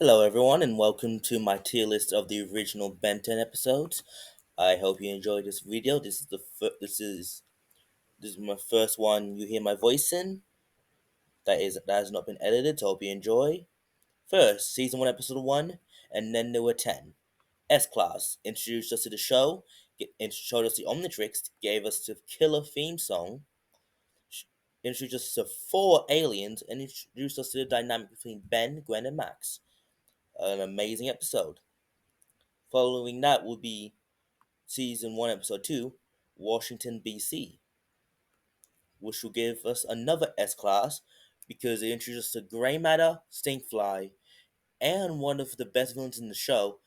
Hello, everyone, and welcome to my tier list of the original Ben 10 episodes. I hope you enjoyed this video. This is my first one you hear my voice in. That has not been edited. So I hope you enjoy. First, season 1, episode 1, and then there were 10. S Class introduced us to the show, and showed us the Omnitrix, gave us the killer theme song, introduced us to four aliens, and introduced us to the dynamic between Ben, Gwen, and Max. An amazing episode. Following that would be Season 1, Episode 2, Washington, B.C., which will give us another S class because it introduces the Grey Matter, Stinkfly, and one of the best villains in the show,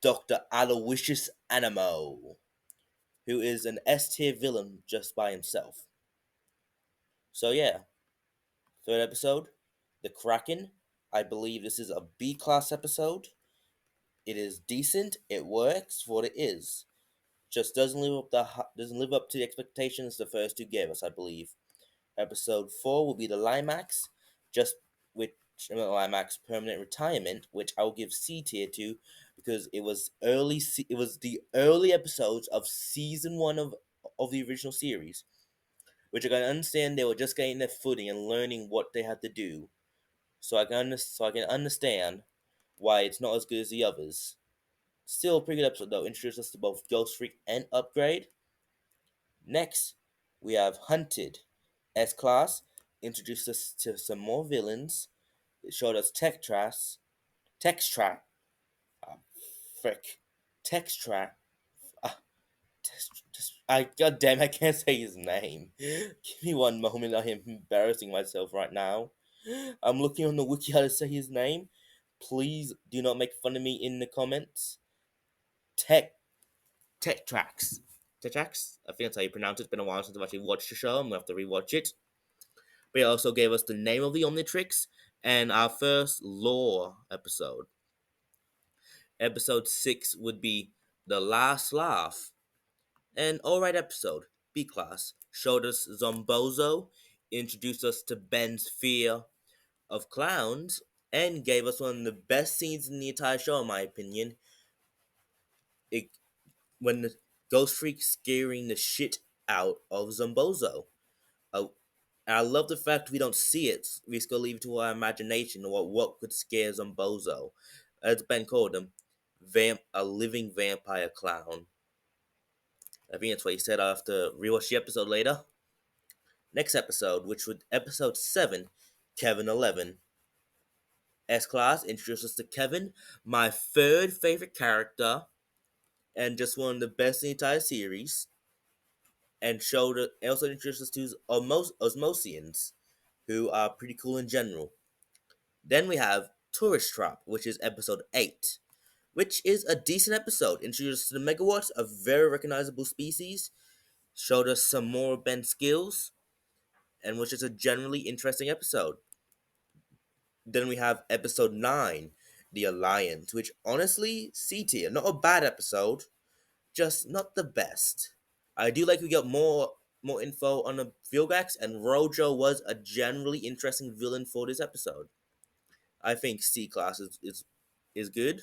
Dr. Aloysius Animo, who is an S tier villain just by himself. So, yeah, third episode, The Kraken. I believe this is a B class episode. It is decent, it works for what it is. Just doesn't live up to the expectations the first two gave us, I believe. Episode 4 will be the Limax, just with Limax permanent retirement, which I'll give C tier to because it was the early episodes of season 1 of the original series, which I can understand they were just getting their footing and learning what they had to do. So I can understand why it's not as good as the others. Still a pretty good episode though. Introduced us to both Ghost Freak and Upgrade. Next, we have Hunted. S Class introduced us to some more villains. It showed us Textrat, uh, frick, Textrat. Uh, God damn, I can't say his name. Give me one moment. I am embarrassing myself right now. I'm looking on the wiki how to say his name. Please do not make fun of me in the comments. Tech Tetrax. Tetrax? I think that's how you pronounce it. It's been a while since I've actually watched the show. I'm gonna have to rewatch it. But it also gave us the name of the Omnitrix and our first lore episode. Episode 6 would be The Last Laugh. An alright episode, B class, showed us Zombozo, introduced us to Ben's fear of clowns, and gave us one of the best scenes in the entire show, in my opinion. It, when the Ghost Freak scaring the shit out of Zombozo. Uh, And I love the fact we don't see it. We just go leave it to our imagination or what could scare Zombozo. As Ben called him, a living vampire clown. I think that's what he said after rewatch the episode later. Next episode, which would episode 7, Kevin 11. S Class introduces us to Kevin, my third favorite character, and just one of the best in the entire series. And also introduced us to Osmosians, who are pretty cool in general. Then we have Tourist Trap, which is episode 8, which is a decent episode. Introduced us to the Megawatts, a very recognizable species, showed us some more Ben skills, and which is a generally interesting episode. Then we have episode 9, The Alliance, which honestly, C tier, not a bad episode, just not the best. I do like we got more info on the Vilgax, and Rojo was a generally interesting villain for this episode. I think C class is good.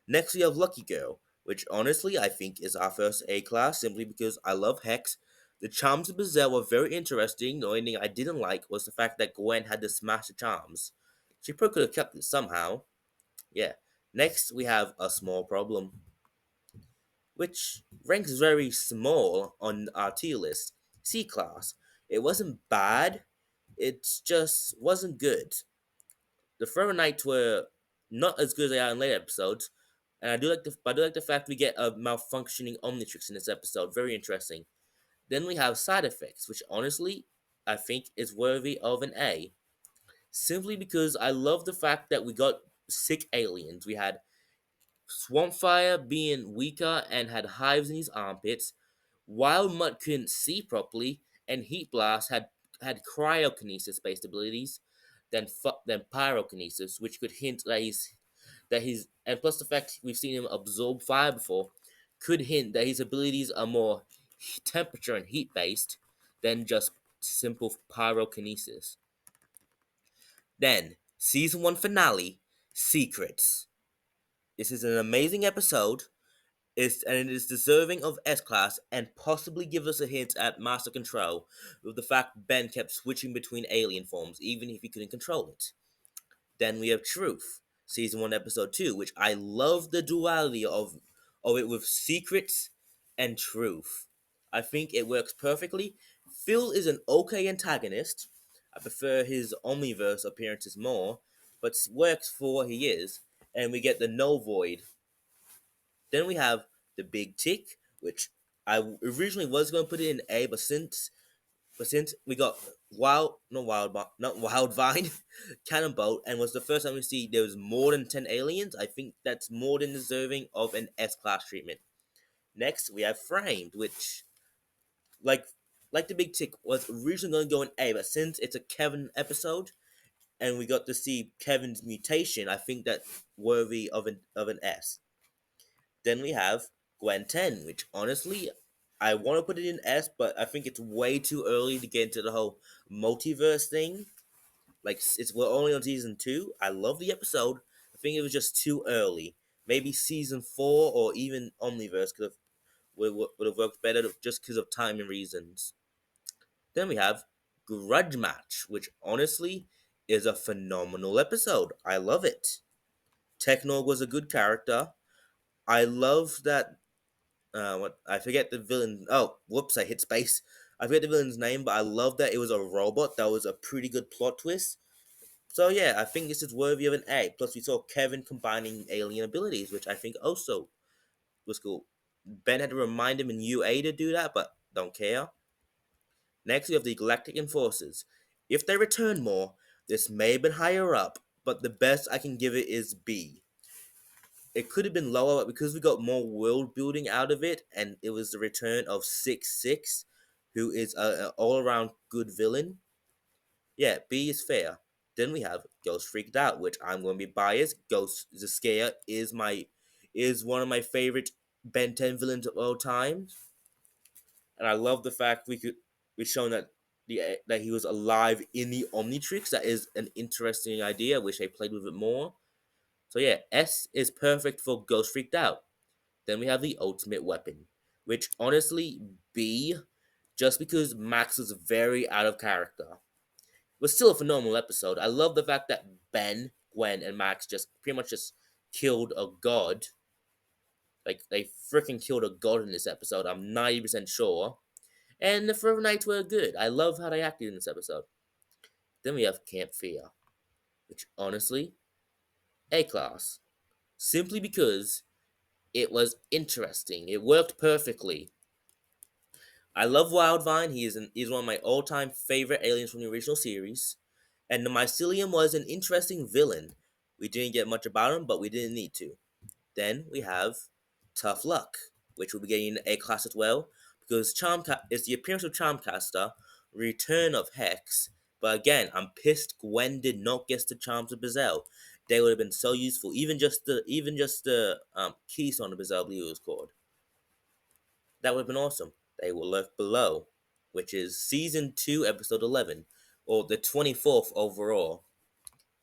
Next, we have Lucky Girl, which honestly I think is our first A class simply because I love Hex. The charms of Bizarre were very interesting. The only thing I didn't like was the fact that Gwen had to smash the charms. She probably could have kept it somehow. Yeah. Next, we have A Small Problem, which ranks very small on our tier list. C class. It wasn't bad, it just wasn't good. The Forever Knights were not as good as they are in later episodes, and I do like the fact we get a malfunctioning Omnitrix in this episode. Very interesting. Then we have Side Effects, which honestly I think is worthy of an A, simply because I love the fact that we got sick aliens. We had Swampfire being weaker and had hives in his armpits, Wild Mutt couldn't see properly, and Heat Blast had cryokinesis based abilities, than pyrokinesis, which could hint that he's and plus the fact we've seen him absorb fire before could hint that his abilities are more temperature and heat based than just simple pyrokinesis. Then season 1 finale, Secrets. This is an amazing episode. And it is deserving of S Class and possibly give us a hint at Master Control with the fact Ben kept switching between alien forms even if he couldn't control it. Then we have Truth, Season 1, Episode 2, which I love the duality of it with secrets and truth. I think it works perfectly. Phil is an okay antagonist. I prefer his Omniverse appearances more, but works for what he is. And we get the No Void. Then we have the Big Tick, which I originally was going to put it in A, but since we got not Wild Vine, Cannonbolt, and was the first time we see there was more than 10 aliens, I think that's more than deserving of an S class treatment. Next, we have Framed, which like like the Big Tick was originally going to go in A, but since it's a Kevin episode and we got to see Kevin's mutation, I think that's worthy of an S. Then we have Gwen 10, which honestly, I want to put it in S, but I think it's way too early to get into the whole multiverse thing. Like, we're only on season 2. I love the episode. I think it was just too early. Maybe season 4 or even Omniverse would have worked better just because of time and reasons. Then we have Grudge Match, which honestly is a phenomenal episode. I love it. Technog was a good character. I love that what I forget the villain. Oh, whoops! I hit space. I forget the villain's name, but I love that it was a robot. That was a pretty good plot twist. So yeah, I think this is worthy of an A. Plus, we saw Kevin combining alien abilities, which I think also was cool. Ben had to remind him in UA to do that, but don't care. Next, we have the Galactic Enforcers. If they return more, this may have been higher up, but the best I can give it is B. It could have been lower, but because we got more world building out of it, and it was the return of 6-6, who is an all around good villain. Yeah, B is fair. Then we have Ghost Freaked Out, which I'm going to be biased. Ghost the Scare is one of my favorite Ben 10 villains of all time, and I love the fact we've shown that he was alive in the Omnitrix. That is an interesting idea. I wish I played with it more. So yeah, S is perfect for Ghost Freaked Out. Then we have the ultimate weapon, which honestly, B, just because Max was very out of character. Was still a phenomenal episode. I love the fact that Ben, Gwen, and Max just pretty much just killed a god. Like, they freaking killed a god in this episode, I'm 90% sure. And the Forever Knights were good. I love how they acted in this episode. Then we have Camp Fear, which honestly, A class. Simply because it was interesting. It worked perfectly. I love Wildvine. He's one of my all-time favorite aliens from the original series. And the Mycelium was an interesting villain. We didn't get much about him, but we didn't need to. Then we have Tough Luck, which will be getting A class as well, because it's the appearance of Charmcaster, return of Hex. But again, I'm pissed Gwen did not get the charms of Bazelle. They would have been so useful. Even just the keystone of Bazelle, I believe it was called. That would have been awesome. They will lurk below, which is season 2, episode 11, or the 24th overall.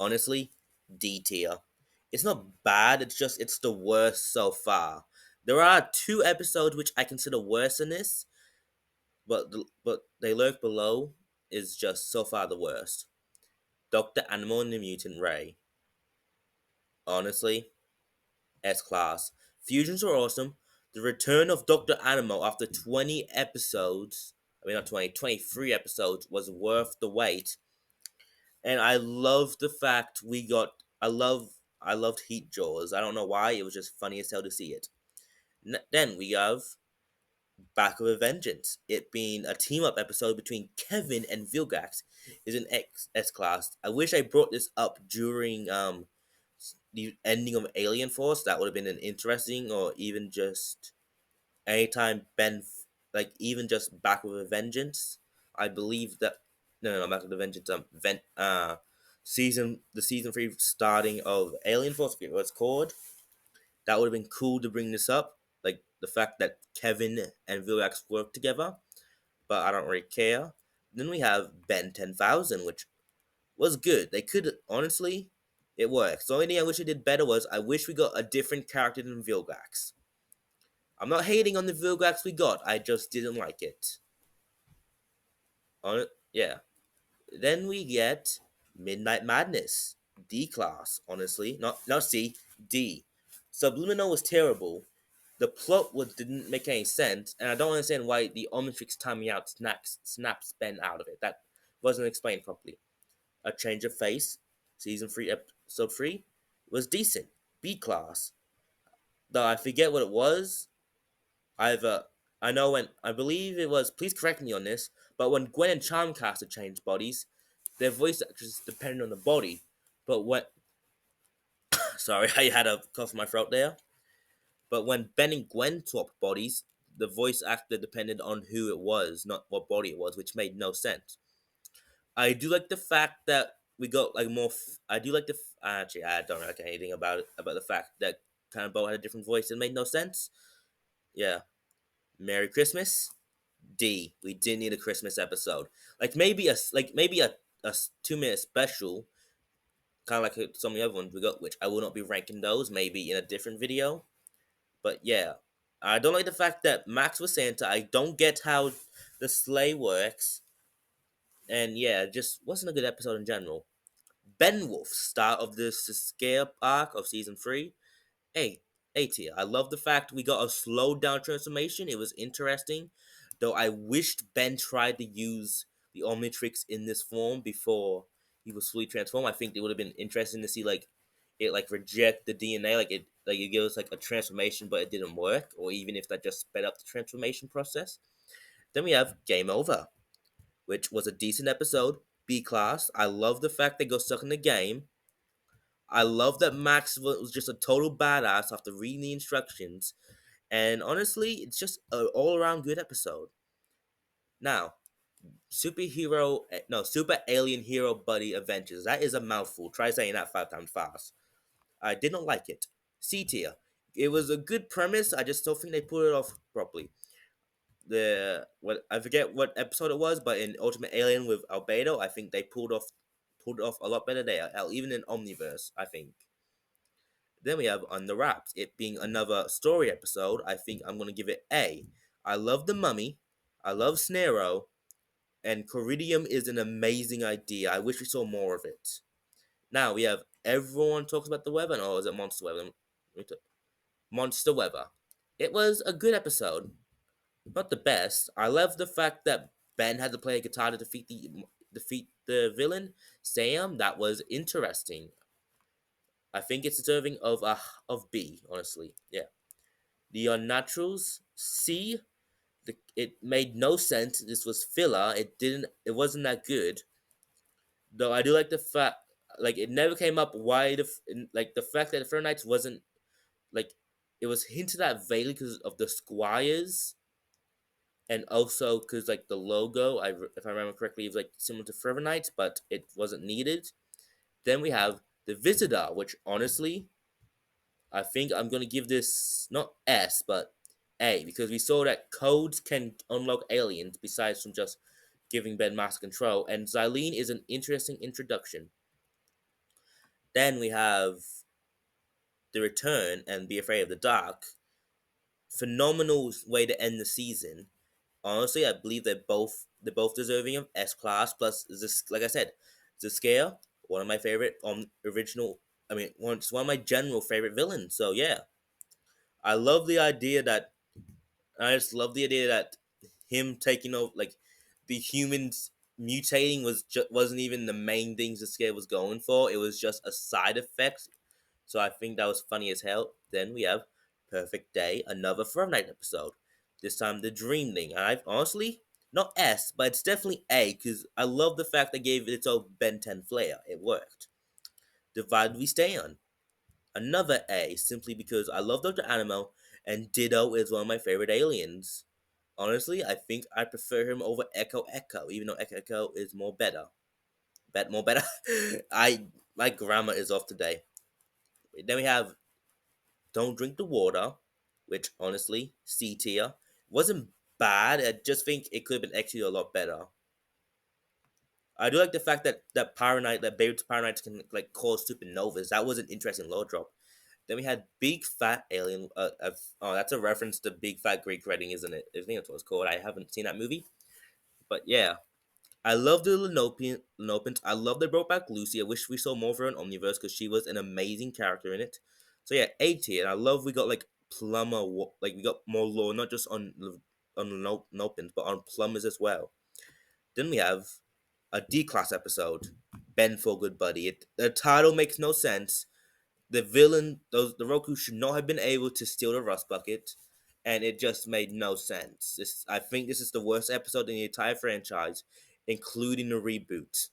Honestly, D tier. It's not bad, it's the worst so far. There are 2 episodes which I consider worse than this, but They Lurk Below is just so far the worst. Dr. Animal and the Mutant Ray. Honestly, S class. Fusions are awesome. The return of Dr. Animal after 20 episodes, I mean not 20, 23 episodes, was worth the wait. And I love the fact we got I loved Heat Jaws. I don't know why, it was just funny as hell to see it. Then we have Back with a Vengeance. It being a team up episode between Kevin and Vilgax is an S class. I wish I brought this up during the ending of Alien Force. That would have been an interesting, or even just anytime like even just Back with a Vengeance. I believe that no, Back with a Vengeance. Season 3 starting of Alien Force. I forget what it's called. That would have been cool to bring this up, like the fact that Kevin and Vilgax work together. But I don't really care. Then we have Ben 10,000, which was good. They could honestly, It works. The only thing I wish I did better was I wish we got a different character than Vilgax. I'm not hating on the Vilgax we got. I just didn't like it. Yeah. Then we get Midnight Madness, D class. Honestly, not C, D. Subliminal was terrible. The plot didn't make any sense, and I don't understand why the Omnitrix timing out snaps Ben out of it. That wasn't explained properly. A Change of Face, season 3, episode 3, was decent. B class. Though I forget what it was. Either I know when I believe it was. Please correct me on this. But when Gwen and Charmcaster changed bodies, their voice actors depended on the body. But when sorry, I had a cough in my throat there. But when Ben and Gwen swapped bodies, the voice actor depended on who it was, not what body it was, which made no sense. I do like the fact that we got like more. I do like actually I don't like anything about the fact that kind of both had a different voice. It made no sense. Yeah, Merry Christmas. D. We didn't need a Christmas episode. Maybe a 2 minute special, kind of like some of the other ones we got, which I will not be ranking those. Maybe in a different video. But yeah, I don't like the fact that Max was Santa. I don't get how the sleigh works, and yeah, it just wasn't a good episode in general. Benwolf, star of the scare arc of season 3. Hey, A tier. I love the fact we got a slowed down transformation. It was interesting, though I wished Ben tried to use the Omnitrix in this form before he was fully transformed. I think it would have been interesting to see like it like reject the DNA, like it gives us like a transformation, but it didn't work, or even if that just sped up the transformation process. Then we have Game Over, which was a decent episode. B class. I love the fact they go stuck in the game. I love that Max was just a total badass after reading the instructions, and honestly, it's just an all around good episode. Now, Super Alien Hero Buddy Adventures. That is a mouthful. Try saying that 5 times fast. I did not like it. C tier. It was a good premise. I just don't think they pulled it off properly. The what I forget what episode it was, but in Ultimate Alien with Albedo, I think they pulled it off a lot better there. Even in Omniverse, I think. Then we have On the Wraps, it being another story episode. I think I'm gonna give it A. I love the Mummy, I love Snarrow, and Coridium is an amazing idea. I wish we saw more of it. Now we have Everyone Talks About the Weather, or is it Monster Weather? Monster Weather. It was a good episode, not the best. I love the fact that Ben had to play a guitar to defeat the villain Sam. That was interesting. I think it's deserving of B. Honestly, yeah. The Unnaturals C. It made no sense. This was filler. It didn't. It wasn't that good. Though I do like the fact, like it never came up why like the fact that the Fair Knights wasn't like it was hinted at vaguely because of the squires, and also because like the logo. If I remember correctly, it was like similar to Forever Knights, but it wasn't needed. Then we have the Visitor, which honestly I think I'm gonna give this not S but A because we saw that codes can unlock aliens besides from just giving Ben master control, and Xylene is an interesting introduction. Then we have The Return and Be Afraid of the Dark. Phenomenal way to end the season. Honestly, I believe they're both deserving of S class. Plus, this like I said, the scale one of my favorite original. I mean, it's one of my general favorite villains. So yeah, I love the idea that I just love the idea that him taking over, like the humans mutating wasn't even the main things the scale was going for. It was just a side effect. So I think that was funny as hell. Then we have Perfect Day, another Forever Night episode. This time the Dreamling. And I've honestly not S, but it's definitely A because I love the fact they gave it its own Ben 10 flair. It worked. Divide We Stay On. Another A, simply because I love Dr. Animo, and Ditto is one of my favorite aliens. Honestly, I think I prefer him over Echo Echo, even though Echo Echo is more better. More better. I My grammar is off today. Then we have Don't Drink the Water, which honestly, C tier. Wasn't bad. I just think it could have been actually a lot better. I do like the fact that Paranite, that Beirut's Paranites can like cause supernovas. That was an interesting low drop. Then we had Big Fat Alien. Oh, that's a reference to Big Fat Greek Wedding, isn't it? I think that's what it's called. I haven't seen that movie, but yeah, I love the Lenopins. I love they brought back Lucy. I wish we saw more of her in Omniverse because she was an amazing character in it. So yeah, A tier. And I love we got like plumber, like we got more lore, not just on Nopins, but on plumbers as well. Then we have a D class episode, Ben for Good Buddy. The title makes no sense. The villain, the Roku should not have been able to steal the rust bucket, and it just made no sense. I think this is the worst episode in the entire franchise, including the reboot.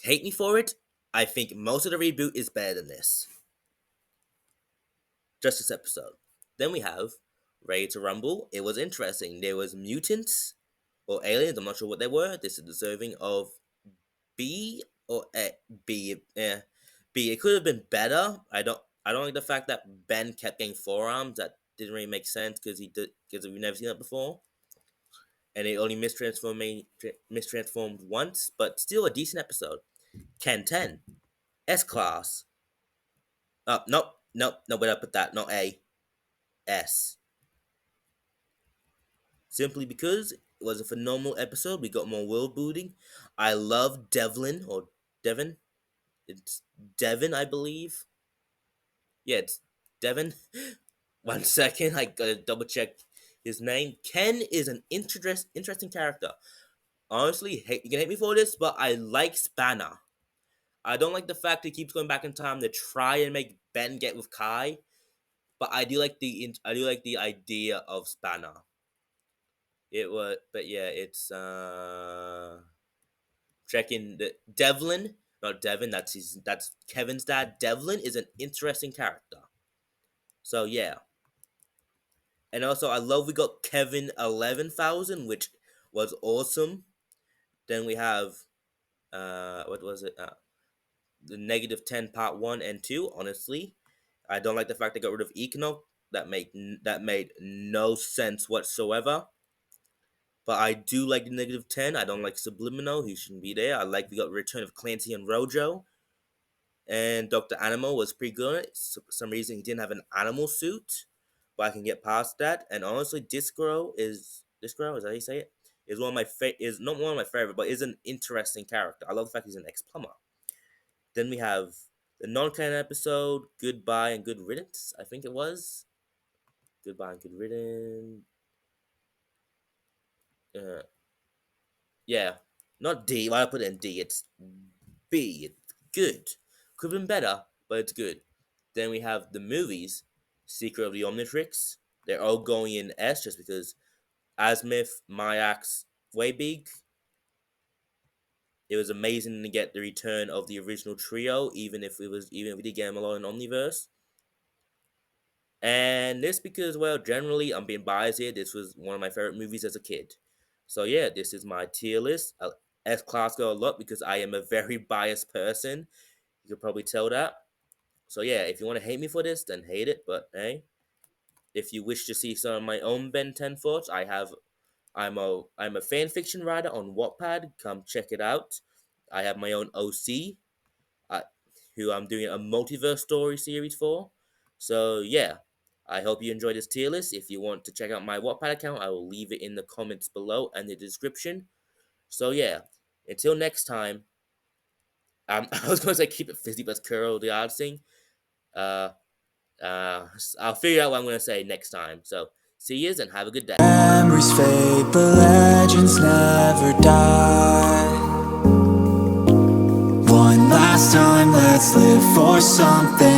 Hate me for it. I think most of the reboot is better than this. Just this episode. Then we have Ready to Rumble. It was interesting. There was mutants or aliens. I'm not sure what they were. This is deserving of B or B. Yeah, B. It could have been better. I don't like the fact that Ben kept getting forearms. That didn't really make sense because we've never seen that before, and it only mistransformed once. But still a decent episode. Ken 10 S class. Nope. Where I put that? Not A. S. Simply because it was a phenomenal episode. We got more world building. I love Devlin or Devon. It's Devon, I believe. Yeah, it's Devon. 1 second, I gotta double check his name. Ken is an interesting character. Honestly, you can hate me for this, but I like Spanner. I don't like the fact he keeps going back in time to try and make Ben get with Kai, but I do like the idea of Spanner. It was, but yeah, it's checking the Devlin, not Devin. That's Kevin's dad. Devlin is an interesting character. So yeah, and also I love we got Kevin 11,000, which was awesome. Then we have what was it? The -10 part 1 and 2. Honestly, I don't like the fact they got rid of Econo. That made no sense whatsoever. But I do like the -10. I don't like Subliminal. He shouldn't be there. I like we got return of Clancy and Rojo. And Dr. Animal was pretty good. For some reason, he didn't have an animal suit, but I can get past that. And honestly, Discro, is that how you say it? Is not one of my favorite, but is an interesting character. I love the fact he's an ex-plumber. Then we have the non-canon episode, Goodbye and Good Riddance. I think it was Goodbye and Good Riddance. Uh, yeah, not D. Why I put it in D? It's B. It's good. Could have been better, but it's good. Then we have the movies, Secret of the Omnitrix. They're all going in S just because Asmith, Mayax, way big. It was amazing to get the return of the original trio, even if we did get them a lot in Omniverse. And this because, well, generally I'm being biased here. This was one of my favorite movies as a kid. So yeah, this is my tier list. S class go a lot because I am a very biased person. You could probably tell that. So yeah, if you want to hate me for this, then hate it. But hey, if you wish to see some of my own Ben 10 thoughts, I'm a fan fiction writer on Wattpad. Come check it out. I have my own OC, uh, who I'm doing a multiverse story series for. So yeah, I hope you enjoyed this tier list. If you want to check out my Wattpad account, I will leave it in the comments below and the description. So yeah, until next time. I was going to say keep it fizzy, but it's curl the odd thing. Uh, I'll figure out what I'm going to say next time. So see yous and have a good day. Memories fade, but legends never die. One last time, let's live for something.